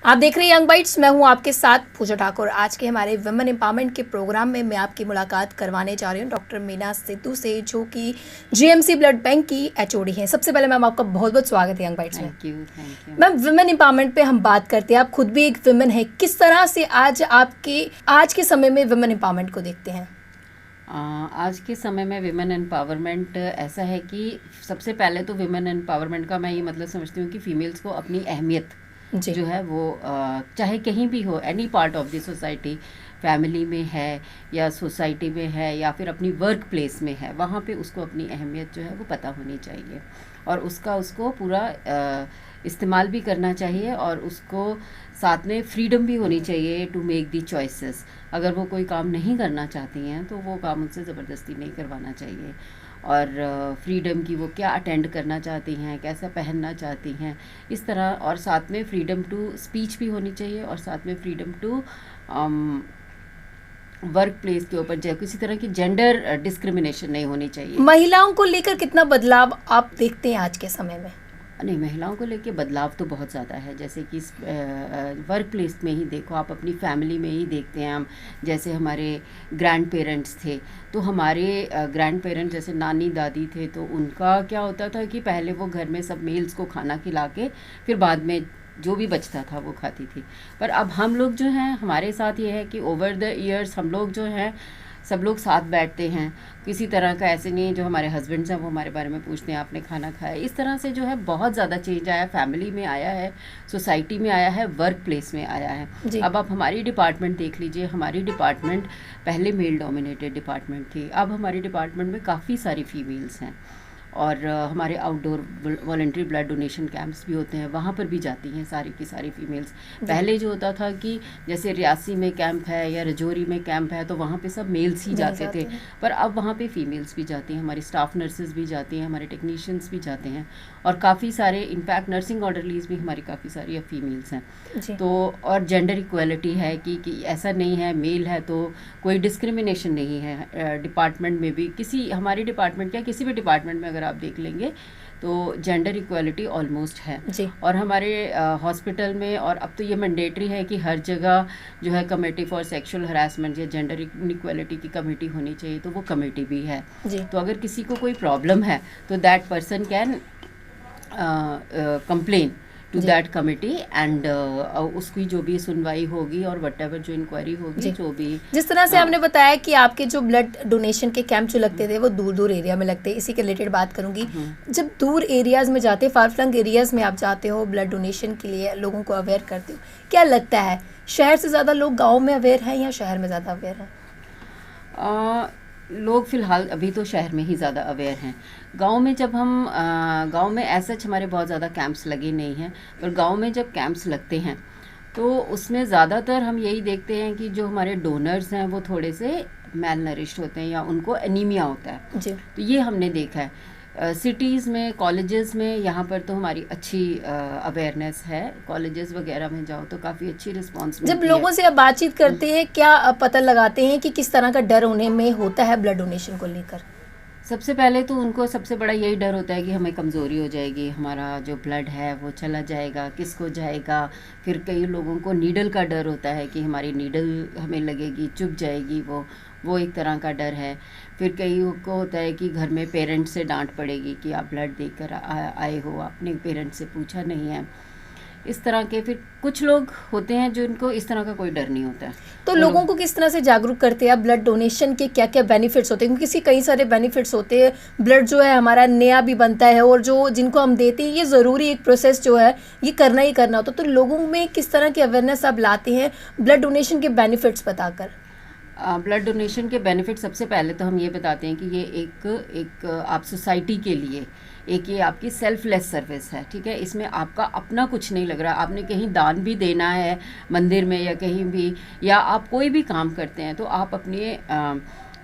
आप देख रहे हैं यंग बाइट्स। मैं हूं आपके साथ पूजा ठाकुर। आज के हमारे वुमेन एम्पावरमेंट के प्रोग्राम में मैं आपकी मुलाकात करवाने जा रही हूं डॉक्टर मीना सिद्धू से, जो कि जीएमसी ब्लड बैंक की एचओडी हैं। सबसे पहले मैम आपका बहुत बहुत स्वागत है यंग बाइट्स में। Thank you. Ma'am, women empowerment पे हम बात करते हैं, आप खुद भी एक वुमेन है। किस तरह से आज के समय में वुमेन एम्पावरमेंट को देखते हैं? आज के समय में विमेन एम्पावरमेंट ऐसा है कि सबसे पहले तो विमेन एम्पावरमेंट का मैं ये मतलब समझती हूँ कि फीमेल्स को अपनी अहमियत जो है वो चाहे कहीं भी हो, any part of the society, family में है या सोसाइटी में है या फिर अपनी वर्क प्लेस में है, वहाँ पे उसको अपनी अहमियत जो है वो पता होनी चाहिए और उसको पूरा इस्तेमाल भी करना चाहिए और उसको साथ में फ्रीडम भी होनी चाहिए टू मेक दी चॉइसेस। अगर वो कोई काम नहीं करना चाहती हैं तो वो काम उनसे ज़बरदस्ती नहीं करवाना चाहिए। और फ्रीडम की वो क्या अटेंड करना चाहती हैं, कैसा पहनना चाहती हैं, इस तरह। और साथ में फ्रीडम टू स्पीच भी होनी चाहिए और साथ में फ्रीडम टू वर्क प्लेस के ऊपर जो किसी तरह की जेंडर डिस्क्रिमिनेशन नहीं होनी चाहिए। महिलाओं को लेकर कितना बदलाव आप देखते हैं आज के समय में? नहीं, महिलाओं को लेके बदलाव तो बहुत ज़्यादा है। जैसे कि वर्क प्लेस में ही देखो, आप अपनी फैमिली में ही देखते हैं हम। जैसे हमारे ग्रैंड पेरेंट्स थे तो हमारे ग्रैंड पेरेंट्स जैसे नानी दादी थे तो उनका क्या होता था कि पहले वो घर में सब मेल्स को खाना खिला के फिर बाद में जो भी बचता था वो खाती थी। पर अब हम लोग जो हैं, हमारे साथ ये है कि ओवर द ईयर्स हम लोग जो हैं सब लोग साथ बैठते हैं। किसी तरह का ऐसे नहीं है जो हमारे हस्बैंड्स हैं वो हमारे बारे में पूछते हैं आपने खाना खाया। इस तरह से जो है बहुत ज़्यादा चेंज आया, फैमिली में आया है, सोसाइटी में आया है, वर्क प्लेस में आया है। अब आप हमारी डिपार्टमेंट देख लीजिए। हमारी डिपार्टमेंट पहले मेल डोमिनेटेड डिपार्टमेंट थी, अब हमारी डिपार्टमेंट में काफ़ी सारी फीमेल्स हैं। और हमारे outdoor voluntary blood donation camps भी होते हैं, वहाँ पर भी जाती हैं सारी की सारी फीमेल्स। पहले जो होता था कि जैसे रियासी में कैंप है या रजौरी में कैंप है तो वहाँ पे सब मेल्स ही जाते थे, पर अब वहाँ पे फीमेल्स भी जाती हैं, हमारी स्टाफ नर्सेज भी जाती हैं, हमारे टेक्नीशियंस भी जाते हैं और काफ़ी सारे इनफैक्ट नर्सिंग ऑर्डरलीज भी हमारी काफ़ी सारी अब फीमेल्स हैं। तो और जेंडर इक्वलिटी है कि ऐसा नहीं है मेल है तो कोई डिस्क्रिमिनेशन नहीं है। डिपार्टमेंट में भी हमारी डिपार्टमेंट क्या किसी भी डिपार्टमेंट में आप देख लेंगे तो जेंडर इक्वालिटी ऑलमोस्ट है। और हमारे हॉस्पिटल में और अब तो ये मैंडेटरी है कि हर जगह जो है कमेटी फॉर सेक्सुअल हरासमेंट या जेंडर इक्वालिटी की कमेटी होनी चाहिए, तो वो कमेटी भी है। तो अगर किसी को कोई प्रॉब्लम है तो that person can complain to that committee and उसकी जो भी सुनवाई होगी और वटेवर जो इंक्वायरी होगी, जो भी जिस तरह से आपने बताया कि आपके जो ब्लड डोनेशन के कैंप जो लगते थे वो दूर दूर एरिया में लगते हैं, इसी के रिलेटेड बात करूंगी। जब दूर एरियाज में जाते, फार फ्लंग एरियाज में आप जाते हो ब्लड डोनेशन के लिए, लोगों को अवेयर करते हो, क्या लगता है शहर से ज़्यादा लोग गाँव में अवेयर हैं या शहर में ज़्यादा अवेयर हैं? लोग फ़िलहाल अभी तो शहर में ही ज़्यादा अवेयर हैं। गांव में जब हम गांव में ऐसा हमारे बहुत ज़्यादा कैंप्स लगे नहीं हैं, पर गांव में जब कैंप्स लगते हैं तो उसमें ज़्यादातर हम यही देखते हैं कि जो हमारे डोनर्स हैं वो थोड़े से मैल नरिश्ड होते हैं या उनको एनीमिया होता है जी। तो ये हमने देखा है सिटीज़ में, कॉलेजेस में, यहाँ पर तो हमारी अच्छी अवेयरनेस है। कॉलेजेस वगैरह में जाओ तो काफ़ी अच्छी रिस्पॉन्स मिलती है। जब लोगों से आप बातचीत करते हैं, क्या पता लगाते हैं कि किस तरह का डर उन्हें में होता है ब्लड डोनेशन को लेकर? सबसे पहले तो उनको सबसे बड़ा यही डर होता है कि हमें कमज़ोरी हो जाएगी, हमारा जो ब्लड है वो चला जाएगा, किसको जाएगा। फिर कई लोगों को नीडल का डर होता है कि हमारी नीडल हमें लगेगी, चुभ जाएगी, वो एक तरह का डर है। फिर कई को होता है कि घर में पेरेंट्स से डांट पड़ेगी कि आप ब्लड देकर आए हो, आपने पेरेंट्स से पूछा नहीं है। इस तरह के फिर कुछ लोग होते हैं जो इनको इस तरह का कोई डर नहीं होता है। तो लोगों को किस तरह से जागरूक करते हैं? ब्लड डोनेशन के क्या क्या बेनिफिट्स होते हैं? क्योंकि कई सारे बेनिफिट्स होते हैं। ब्लड जो है हमारा नया भी बनता है और जो जिनको हम देते हैं ये ज़रूरी एक प्रोसेस जो है ये करना ही करना होता है। तो लोगों में किस तरह की अवेयरनेस आप लाते हैं ब्लड डोनेशन के बेनिफिट्स बताकर? ब्लड डोनेशन के बेनिफिट सबसे पहले तो हम ये बताते हैं कि ये एक आप सोसाइटी के लिए एक ये आपकी सेल्फलेस सर्विस है, ठीक है। इसमें आपका अपना कुछ नहीं लग रहा। आपने कहीं दान भी देना है मंदिर में या कहीं भी, या आप कोई भी काम करते हैं तो आप अपने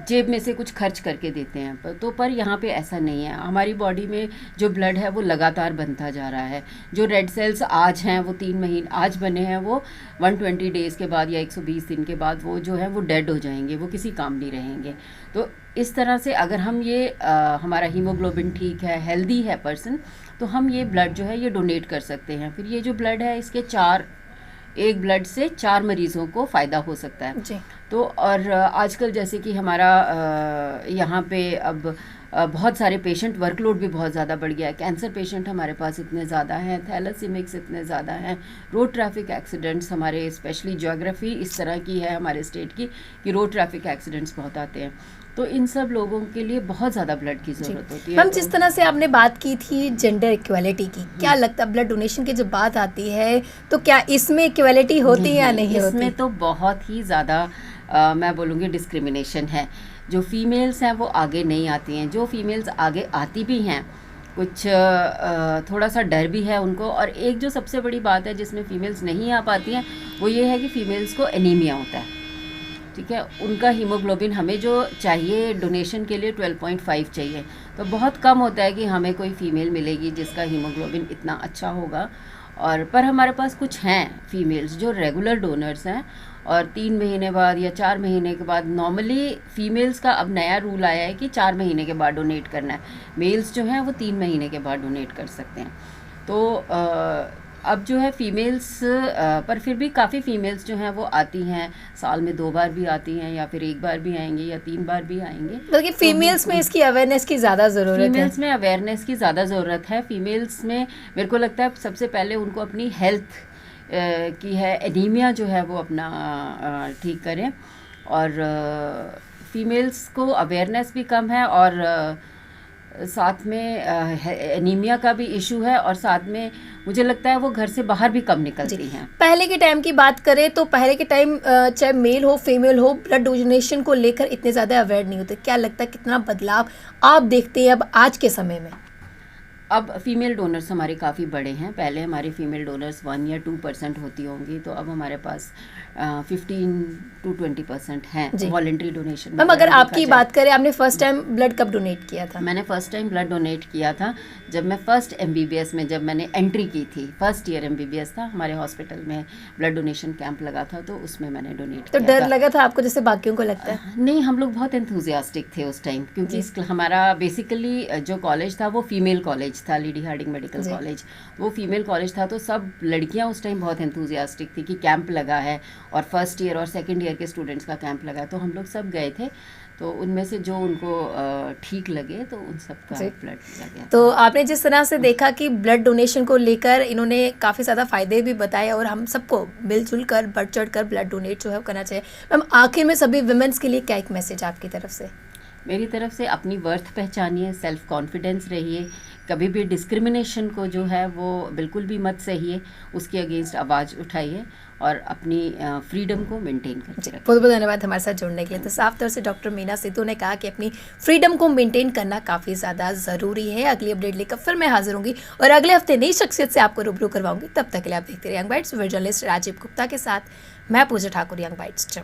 जेब में से कुछ खर्च करके देते हैं। पर यहाँ पे ऐसा नहीं है। हमारी बॉडी में जो ब्लड है वो लगातार बनता जा रहा है। जो रेड सेल्स आज हैं वो 3 महीने आज बने हैं, वो 120 डेज़ के बाद या 120 दिन के बाद वो जो है वो डेड हो जाएंगे, वो किसी काम नहीं रहेंगे। तो इस तरह से अगर हम ये हमारा हीमोग्लोबिन ठीक है, हेल्दी है पर्सन, तो हम ये ब्लड जो है ये डोनेट कर सकते हैं। फिर ये जो ब्लड है इसके 4 एक ब्लड से 4 मरीजों को फ़ायदा हो सकता है। जी। तो और आजकल जैसे कि हमारा यहाँ पे अब बहुत सारे पेशेंट, वर्कलोड भी बहुत ज़्यादा बढ़ गया है। कैंसर पेशेंट हमारे पास इतने ज़्यादा हैं, थैलेसीमिक्स इतने ज़्यादा हैं, रोड ट्रैफिक एक्सीडेंट्स, हमारे स्पेशली ज्योग्राफी इस तरह की है हमारे स्टेट की कि रोड ट्रैफिक एक्सीडेंट्स बहुत आते हैं। तो इन सब लोगों के लिए बहुत ज़्यादा ब्लड की ज़रूरत होती है। मैम, जिस तरह से आपने बात की थी जेंडर इक्वालिटी की, क्या लगता है ब्लड डोनेशन की जब बात आती है तो क्या इसमें इक्वालिटी होती है या नहीं होती? इसमें तो बहुत ही ज़्यादा मैं बोलूँगी डिस्क्रिमिनेशन है। जो फीमेल्स हैं वो आगे नहीं आती हैं, जो फीमेल्स आगे आती भी हैं कुछ थोड़ा सा डर भी है उनको। और एक जो सबसे बड़ी बात है जिसमें फीमेल्स नहीं आ पाती हैं वो ये है कि फीमेल्स को एनीमिया होता है, ठीक है। उनका हीमोग्लोबिन हमें जो चाहिए डोनेशन के लिए 12.5 चाहिए, तो बहुत कम होता है कि हमें कोई फीमेल मिलेगी जिसका हीमोग्लोबिन इतना अच्छा होगा। और पर हमारे पास कुछ हैं फीमेल्स जो रेगुलर डोनर्स हैं, और 3 महीने बाद या 4 महीने के बाद, नॉर्मली फीमेल्स का अब नया रूल आया है कि 4 महीने के बाद डोनेट करना है। मेल्स जो हैं वो 3 महीने के बाद डोनेट कर सकते हैं। तो अब जो है फीमेल्स, पर फिर भी काफ़ी फीमेल्स जो हैं वो आती हैं, साल में 2 बार भी आती हैं, या फिर 1 बार भी आएंगे, या 3 बार भी आएंगे। बल्कि फीमेल्स में इसकी अवेयरनेस की ज़्यादा ज़रूरत है। फीमेल्स में अवेयरनेस की ज़्यादा ज़रूरत है। फीमेल्स में मेरे को लगता है सबसे पहले उनको अपनी हेल्थ की है, एनीमिया जो है वो अपना ठीक करें। और फीमेल्स को अवेयरनेस भी कम है, और साथ में एनीमिया का भी इशू है, और साथ में मुझे लगता है वो घर से बाहर भी कम निकलती हैं। पहले के टाइम की बात करें तो पहले के टाइम चाहे मेल हो फीमेल हो, ब्लड डोनेशन को लेकर इतने ज़्यादा अवेयर नहीं होते। क्या लगता है कितना बदलाव आप देखते हैं अब आज के समय में? अब फीमेल डोनर्स हमारे काफ़ी बड़े हैं। पहले हमारी फीमेल डोनर्स 1 या 2% होती होंगी, तो अब हमारे पास 15 to 20% हैं वॉलेंट्री डोनेशन। मैम, अगर आपकी बात करें, आपने फर्स्ट टाइम ब्लड कब डोनेट किया था? मैंने फ़र्स्ट टाइम ब्लड डोनेट किया था जब मैं फर्स्ट MBBS में, जब मैंने एंट्री की थी। फर्स्ट ईयर MBBS था, हमारे हॉस्पिटल में ब्लड डोनेशन कैंप लगा था, तो उसमें मैंने डोनेट तो किया था। डर लगा था आपको जैसे बाकियों को लगता है? नहीं, हम लोग बहुत एंथुजियास्टिक थे उस टाइम, क्योंकि हमारा बेसिकली जो कॉलेज था वो फीमेल कॉलेज था, लेडी हार्डिंग मेडिकल कॉलेज। वो फीमेल कॉलेज था, तो सब लड़कियां उस टाइम बहुत एंथुजियास्टिक थी कि कैंप लगा है, और फर्स्ट ईयर और सेकंड ईयर के स्टूडेंट्स का कैंप लगा है। तो हम लोग सब गए थे, तो उनमें से जो उनको ठीक लगे तो उन सब का ब्लड लिया गया। तो आपने जिस तरह से देखा कि ब्लड डोनेशन को लेकर इन्होंने काफ़ी ज़्यादा फ़ायदे भी बताए, और हम सबको मिलजुल कर बढ़ चढ़ कर ब्लड डोनेट जो है करना चाहिए। मैम, आखिर में सभी वुमेन्स के लिए क्या एक मैसेज आपकी तरफ से? मेरी तरफ से अपनी वर्थ पहचानिए, सेल्फ कॉन्फिडेंस रहिए, कभी भी डिस्क्रिमिनेशन को जो है वो बिल्कुल भी मत सहिए, उसके अगेंस्ट आवाज़ उठाइए, और अपनी फ्रीडम को मेंटेन करके रखिए। बहुत बहुत धन्यवाद हमारे साथ जुड़ने के लिए। तो साफ तौर से डॉक्टर मीना सिद्धू ने कहा कि अपनी फ्रीडम को मेंटेन करना काफ़ी ज़्यादा ज़रूरी है। अगली अपडेट लेकर फिर मैं हाजिर होंगी, और अगले हफ्ते नई शख्सियत से आपको रूबरू करवाऊंगी। तब तक के लिए आप देखते रहिए Young Bytes. Journalist Rajiv Gupta के साथ मैं पूजा ठाकुर, यंग बाइट्स।